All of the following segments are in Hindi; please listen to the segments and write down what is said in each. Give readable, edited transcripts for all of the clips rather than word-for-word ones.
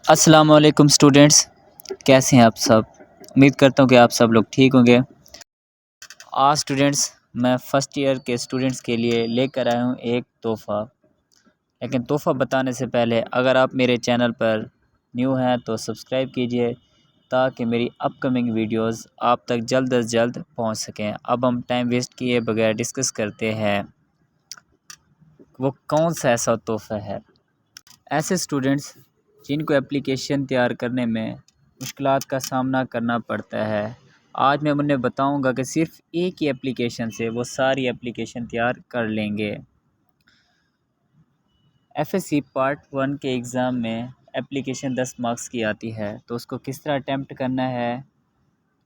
अस्सलाम वालेकुम स्टूडेंट्स, कैसे हैं आप सब। उम्मीद करता हूँ कि आप सब लोग ठीक होंगे। आज स्टूडेंट्स मैं फ़र्स्ट ईयर के स्टूडेंट्स के लिए लेकर आया हूँ एक तोहफ़ा। लेकिन तोहफ़ा बताने से पहले अगर आप मेरे चैनल पर न्यू हैं तो सब्सक्राइब कीजिए ताकि मेरी अपकमिंग वीडियोस आप तक जल्द अज जल्द पहुँच सकें। अब हम टाइम वेस्ट किए बगैर डिस्कस करते हैं वो कौन सा ऐसा तोहफ़ा है। ऐसे स्टूडेंट्स जिनको एप्लीकेशन तैयार करने में मुश्किलात का सामना करना पड़ता है, आज मैं उन्हें बताऊंगा कि सिर्फ एक ही एप्लीकेशन से वो सारी एप्लीकेशन तैयार कर लेंगे। एफएससी पार्ट 1 के एग्ज़ाम में एप्लीकेशन 10 मार्क्स की आती है, तो उसको किस तरह अटैम्प्ट करना है,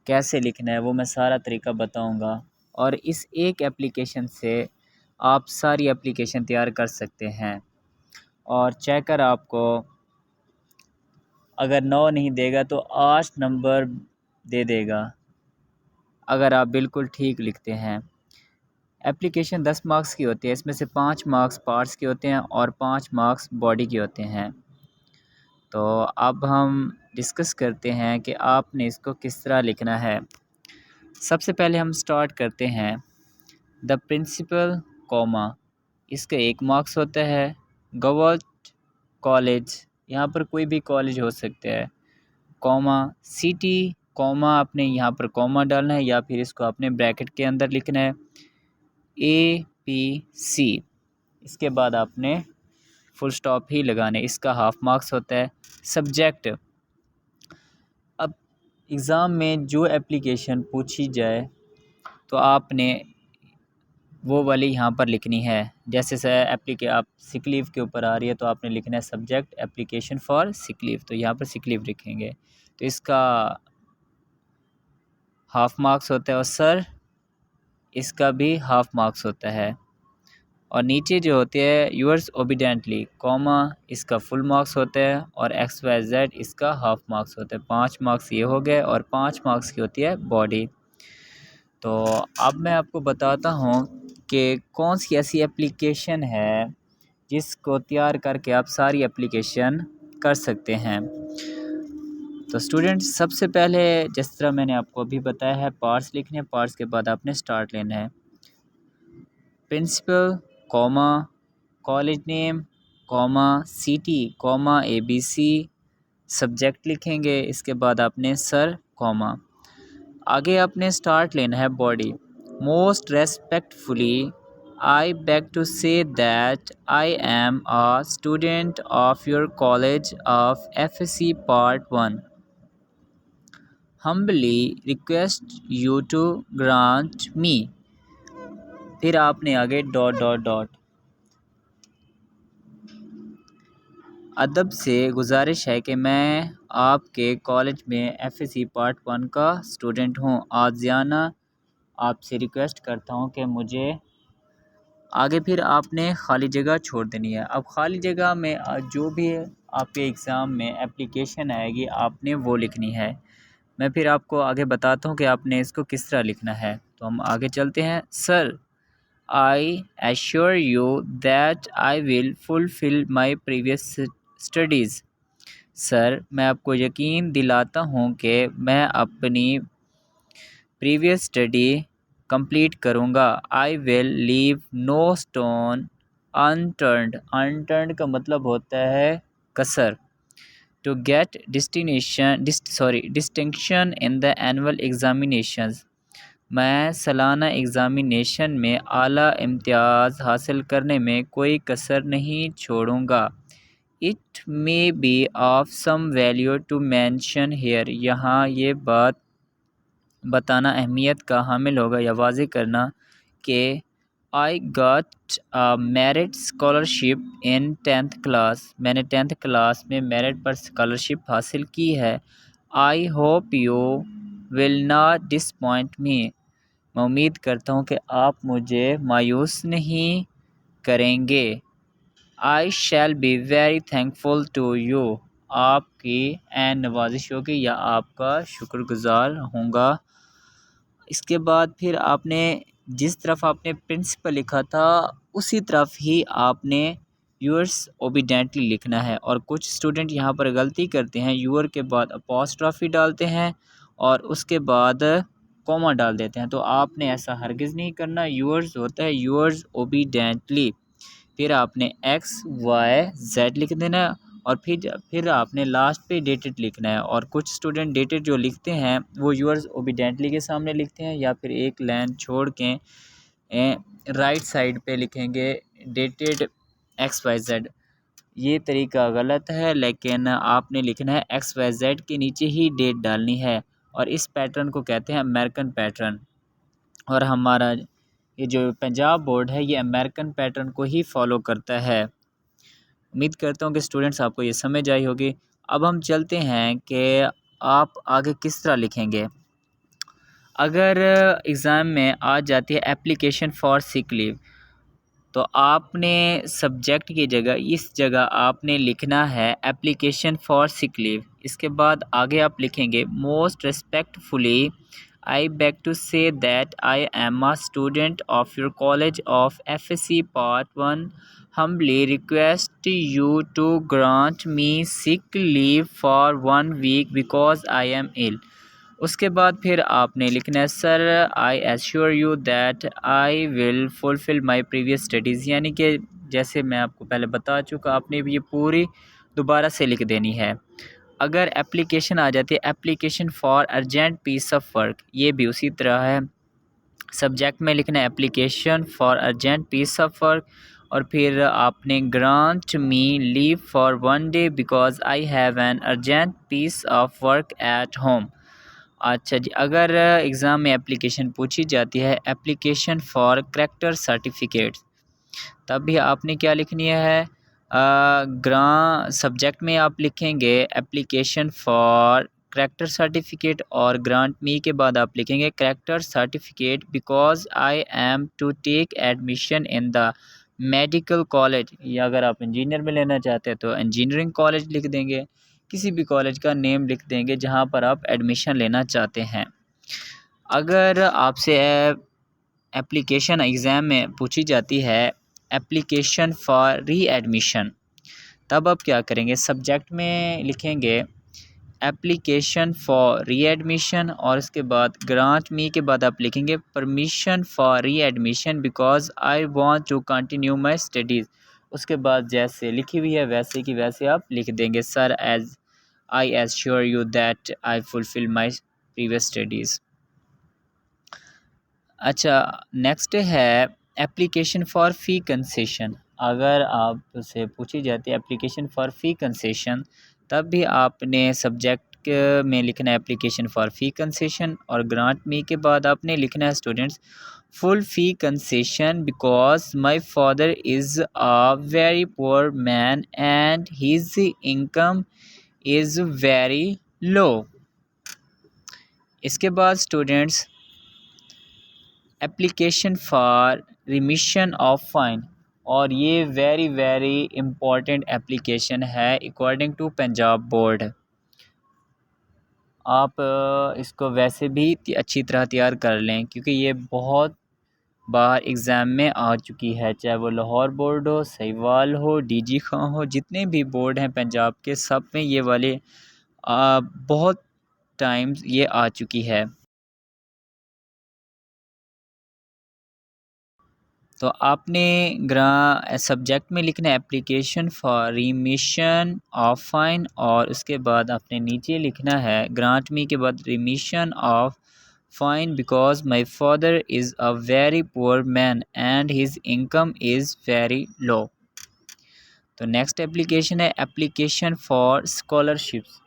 कैसे लिखना है, वो मैं सारा तरीका बताऊंगा। और इस एक एप्लीकेशन से आप सारी एप्लीकेशन तैयार कर सकते हैं। और चेकर आपको अगर 9 नहीं देगा तो 8 नंबर दे देगा अगर आप बिल्कुल ठीक लिखते हैं। एप्लीकेशन 10 मार्क्स की होती है, इसमें से 5 मार्क्स पार्ट्स के होते हैं और 5 मार्क्स बॉडी के होते हैं। तो अब हम डिस्कस करते हैं कि आपने इसको किस तरह लिखना है। सबसे पहले हम स्टार्ट करते हैं द प्रिंसिपल कॉमा, इसका 1 मार्क्स होता है। गवर्नमेंट कॉलेज, यहाँ पर कोई भी कॉलेज हो सकता है। कॉमा सिटी, कॉमा आपने यहाँ पर कॉमा डालना है या फिर इसको आपने ब्रैकेट के अंदर लिखना है। APC, इसके बाद आपने फुल स्टॉप ही लगाने, इसका हाफ मार्क्स होता है। सब्जेक्ट, अब एग्ज़ाम में जो एप्लीकेशन पूछी जाए तो आपने वो वाली यहाँ पर लिखनी है। जैसे आप सिक लीव के ऊपर आ रही है तो आपने लिखना है subject application for sick leave, तो यहाँ पर सिक लीव लिखेंगे तो इसका हाफ मार्क्स होता है। और सर, इसका भी हाफ मार्क्स होता है। और नीचे जो होते हैं यूअर्स ओबीडेंटली कॉमा, इसका फुल मार्क्स होता है। और XYZ इसका हाफ मार्क्स होता है। 5 मार्क्स ये हो गए और 5 मार्क्स की होती है बॉडी। तो अब मैं आपको बताता हूँ कि कौन सी ऐसी एप्लीकेशन है जिसको तैयार करके आप सारी एप्लीकेशन कर सकते हैं। तो स्टूडेंट्स सबसे पहले जिस तरह मैंने आपको अभी बताया है, पार्ट्स लिखने हैं, पार्ट्स के बाद आपने स्टार्ट लेना है। Principal comma college name comma city comma ABC, subject लिखेंगे, इसके बाद आपने सर कॉमा, आगे आपने स्टार्ट लेना है body. Most respectfully I beg to say that I am a student of your college of FSC part 1, humbly request you to grant me, फिर आपने आगे डॉट डॉट डॉट। अदब से गुजारिश है कि मैं आपके कॉलेज में FSC पार्ट 1 का स्टूडेंट हूँ। आजियाना आपसे रिक्वेस्ट करता हूँ कि मुझे आगे, फिर आपने खाली जगह छोड़ देनी है। अब खाली जगह में जो भी आपके एग्ज़ाम में एप्लीकेशन आएगी आपने वो लिखनी है। मैं फिर आपको आगे बताता हूँ कि आपने इसको किस तरह लिखना है। तो हम आगे चलते हैं। Sir, I assure you that I will fulfil my previous studies, sir मैं आपको यकीन दिलाता हूँ कि मैं अपनी प्रीवियस स्टडी कंप्लीट करूँगा। I will leave no stone unturned, unturned का मतलब होता है कसर। To get distinction in the annual examinations, मैं सालाना एग्ज़ामिनेशन में आला इम्तियाज़ हासिल करने में कोई कसर नहीं छोड़ूंगा। It may be of some value to mention here, यहाँ ये बात बताना अहमियत का हामिल होगा या वाज़े करना कि I got merit scholarship in 10th class, मैंने 10th क्लास में मेरिट पर स्कॉलरशिप हासिल की है। I hope you will not disappoint me, मैं उम्मीद करता हूँ कि आप मुझे मायूस नहीं करेंगे। I shall be very thankful to you, आपकी एन नवाजिश होगी या आपका शुक्रगुज़ार होऊंगा। इसके बाद फिर आपने जिस तरफ आपने प्रिंसिपल लिखा था उसी तरफ ही आपने यूअर्स ओबीडेंटली लिखना है। और कुछ स्टूडेंट यहाँ पर गलती करते हैं, यूअर के बाद अपॉस्ट्रॉफी डालते हैं और उसके बाद कॉमा डाल देते हैं। तो आपने ऐसा हरगिज़ नहीं करना। यूअर्स होता है यूअर्स ओबीडेंटली, फिर आपने एक्स वाई जेड लिख देना है और फिर आपने लास्ट पे डेटेड लिखना है। और कुछ स्टूडेंट डेटेड जो लिखते हैं वो यूअर्स ओबीडेंटली के सामने लिखते हैं, या फिर एक लाइन छोड़ के राइट साइड पे लिखेंगे डेटेड एक्स वाई जेड। ये तरीका गलत है, लेकिन आपने लिखना है एक्स वाई जेड के नीचे ही डेट डालनी है। और इस पैटर्न को कहते हैं अमेरिकन पैटर्न। और हमारा ये जो पंजाब बोर्ड है ये अमेरिकन पैटर्न को ही फॉलो करता है। उम्मीद करता हूँ कि स्टूडेंट्स आपको ये समझ आई होगी। अब हम चलते हैं कि आप आगे किस तरह लिखेंगे। अगर एग्ज़ाम में आ जाती है एप्लीकेशन फॉर सिक लीव, तो आपने सब्जेक्ट की जगह इस जगह आपने लिखना है एप्लीकेशन फॉर सिक लीव। इसके बाद आगे आप लिखेंगे most respectfully I beg to say that I am a student of your college of FSC part 1 humbly request you to grant me sick leave for 1 week because I am ill। उसके बाद फिर आपने लिखना है sir I assure you that I will fulfil my previous studies, यानी कि जैसे मैं आपको पहले बता चुका, आपने भी ये पूरी दोबारा से लिख देनी है। अगर एप्लीकेशन आ जाती है application for urgent piece of work, ये भी उसी तरह है। सब्जेक्ट में लिखना है application for urgent piece of work और फिर आपने grant me leave for 1 day because I have an urgent piece of work at home. अच्छा जी, अगर एग्ज़ाम में एप्लीकेशन पूछी जाती है एप्लीकेशन फॉर करैक्टर सर्टिफिकेट, तब भी आपने क्या लिखनी है, सब्जेक्ट में आप लिखेंगे एप्लीकेशन फॉर करैक्टर सर्टिफिकेट और ग्रांट मी के बाद आप लिखेंगे character certificate because I am to take admission in the medical college, या अगर आप इंजीनियर में लेना चाहते हैं तो इंजीनियरिंग कॉलेज लिख देंगे। किसी भी कॉलेज का नेम लिख देंगे जहां पर आप एडमिशन लेना चाहते हैं। अगर आपसे एप्लीकेशन एग्ज़ाम में पूछी जाती है एप्लीकेशन फॉर री एडमिशन, तब आप क्या करेंगे, सब्जेक्ट में लिखेंगे एप्लीकेशन फॉर री एडमिशन और उसके बाद ग्रांट मी के बाद आप लिखेंगे permission for readmission because I want to continue my studies. उसके बाद जैसे लिखी हुई है वैसे की वैसे आप लिख देंगे sir as I assure you that I fulfil my previous studies. अच्छा, नेक्स्ट है एप्लीकेशन फॉर फ़ी कंसेशन। अगर आपसे पूछी जाती है एप्लीकेशन फॉर फ़ी कंसेशन, तब भी आपने सब्जेक्ट में लिखना है एप्लीकेशन फॉर फ़ी कंसेशन और ग्रांट मी के बाद आपने लिखना है students full fee concession because my father is a very poor man and his income is very low. इसके बाद students application for remission of fine, और ये वेरी इम्पॉर्टेंट एप्लीकेशन है अकॉर्डिंग टू पंजाब बोर्ड। आप इसको वैसे भी अच्छी तरह तैयार कर लें क्योंकि ये बहुत बार एग्ज़ाम में आ चुकी है, चाहे वो लाहौर बोर्ड हो, सहीवाल हो, DG खां हो, जितने भी बोर्ड हैं पंजाब के, सब में ये वाले बहुत टाइम्स ये आ चुकी है। तो आपने सब्जेक्ट में लिखना है application for remission of fine और उसके बाद आपने नीचे लिखना है ग्रांट मी के बाद remission of fine because my father is a very poor man and his income is very low. तो नेक्स्ट एप्लीकेशन है एप्लीकेशन फॉर स्कॉलरशिप्स।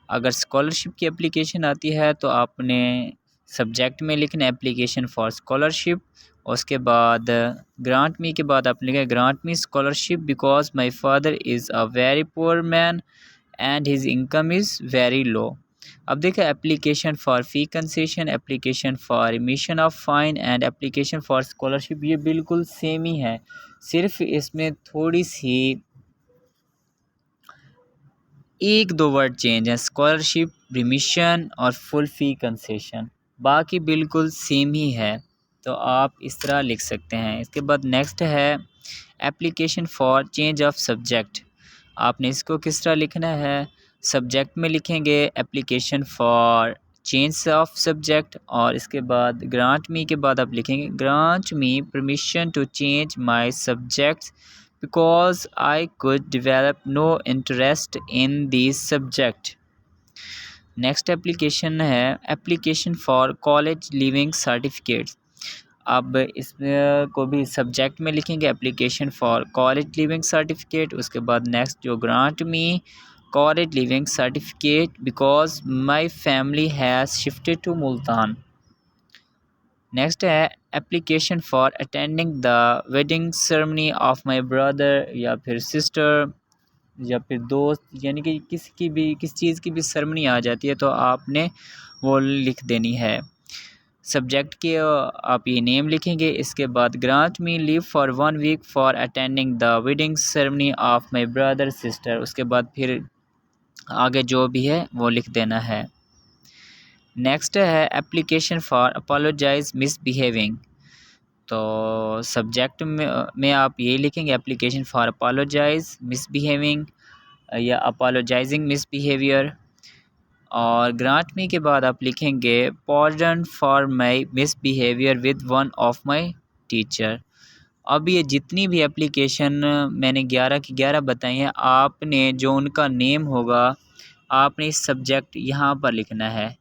अगर स्कॉलरशिप की एप्लीकेशन आती है तो आपने सब्जेक्ट में लिखना एप्लीकेशन फॉर स्कॉलरशिप, उसके बाद ग्रांट मी के बाद आप लिखें grant me scholarship because my father is a very poor man and his income is very low. अब देखिए application for fee concession, application for remission of fine and application for scholarship ये बिल्कुल सेम ही है, सिर्फ इसमें थोड़ी सी एक दो वर्ड चेंज है, स्कॉलरशिप, रिमिशन और फुल फ़ी कंसेशन, बाकी बिल्कुल सेम ही है। तो आप इस तरह लिख सकते हैं। इसके बाद नेक्स्ट है application for change of subject, आपने इसको किस तरह लिखना है, सब्जेक्ट में लिखेंगे application for change of subject, और इसके बाद ग्रांट मी के बाद आप लिखेंगे grant me permission to change my subjects because I could develop no interest in this subject. Next application है application for college leaving certificates. अब इसमें को भी सब्जेक्ट में लिखेंगे application for college leaving certificate, उसके बाद नेक्स्ट जो grant me college leaving certificate because my family has shifted to Multan. Next है application for attending the wedding ceremony of my brother या फिर सिस्टर या फिर दोस्त, यानी कि किसी की भी किस चीज़ की भी सेरेमनी आ जाती है तो आपने वो लिख देनी है। सब्जेक्ट के आप ये नेम लिखेंगे, इसके बाद grant me leave for 1 week for attending the wedding ceremony of my brother sister, उसके बाद फिर आगे जो भी है वो लिख देना है। नेक्स्ट है एप्लीकेशन फॉर अपोलोजाइज मिसबिहेविंग, तो सब्जेक्ट में आप ये लिखेंगे एप्लीकेशन फॉर अपोलोजाइज मिसबिहेविंग या अपोलोजाइजिंग मिसबिहेवियर, और ग्रांट मी के बाद आप लिखेंगे pardon for my misbehaviour with one of my teacher. अब ये जितनी भी एप्लीकेशन मैंने 11 की 11 बताई हैं, आपने जो उनका नेम होगा आपने इस सब्जेक्ट यहाँ पर लिखना है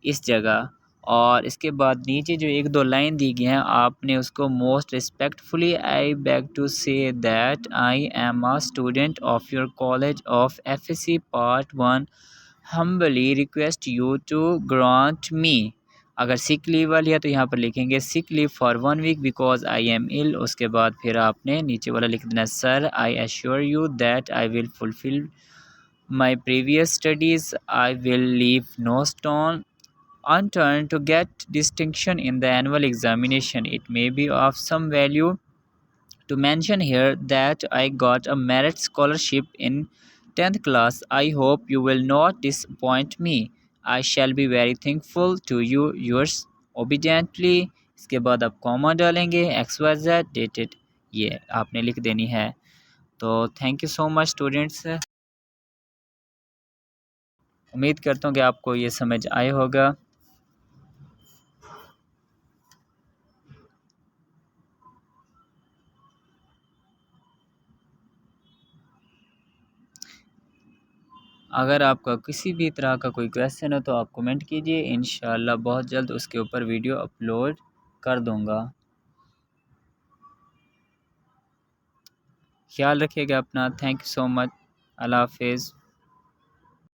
इस जगह, और इसके बाद नीचे जो एक दो लाइन दी गई हैं आपने उसको most respectfully I beg to say that I am a student of your college of FSC part 1 humbly request you to grant me, अगर सिक लीव वाली है तो यहाँ पर लिखेंगे sick leave for 1 week because I am ill, उसके बाद फिर आपने नीचे वाला लिख देना sir I assure you that I will fulfil my previous studies, I will leave no stone unturned to get distinction in the annual examination. It may be of some value to mention here that I got a merit scholarship in 10th class. I hope you will not disappoint me. I shall be very thankful to you. Yours obediently. इसके बाद आप कॉमा डालेंगे XYZ dated, ये आपने लिख देनी है। तो thank you so much students, उम्मीद करता हूँ कि आपको ये समझ आया होगा। अगर आपका किसी भी तरह का कोई क्वेश्चन हो तो आप कमेंट कीजिए, इंशाल्लाह बहुत जल्द उसके ऊपर वीडियो अपलोड कर दूंगा। ख्याल रखिएगा अपना, थैंक यू सो मच, अल्लाह हाफिज़।